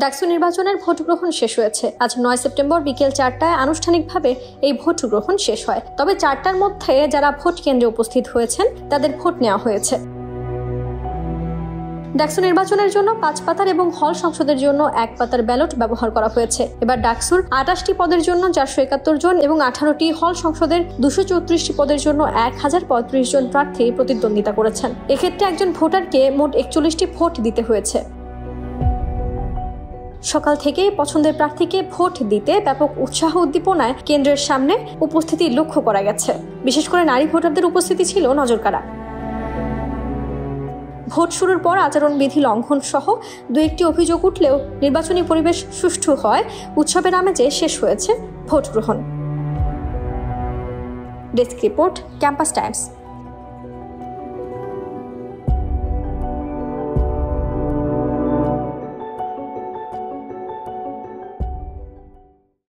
ডাকসু নির্বাচনের ভোট গ্রহণ শেষ হয়েছে। আজ 9 সেপ্টেম্বর বিকেল 4টায় আনুষ্ঠানিকভাবে এই ভোট গ্রহণ শেষ হয়। তবে 4টার মধ্যে যারা ভোট কেন্দ্রে উপস্থিত হয়েছেন তাদের ভোট নেওয়া হয়েছে। ডাকসু নির্বাচনের জন্য 5 পাতার এবং হল সংসদের জন্য 1 পাতার ব্যালট ব্যবহার করা হয়েছে। এবার ডাকসুর 28টি পদের জন্য 471 জন এবং 18টি হল সংসদের 234টি পদের জন্য 1035 জন প্রার্থী প্রতিদ্বন্দ্বিতা করেছেন। এক্ষেত্রে একজন ভোটারকে মোট 41টি ভোট দিতে হয়েছে। সকাল থেকেই পছন্দের প্রার্থীকে ভোট দিতে ব্যাপক উৎসাহ উদ্দীপনায় কেন্দ্রের সামনে উপস্থিতি লক্ষ্য করা গেছে। বিশেষ করে নারী ভোটারদের উপস্থিতি ছিল নজরকাড়া। ভোট শুরুর পর আচরণবিধি লঙ্ঘন সহ 2-1টি অভিযোগ উঠলেও নির্বাচনী পরিবেশ সুষ্ঠু হয় উৎসবের আমেজে শেষ হয়েছে ভোট গ্রহণ। Desk report, campus Times.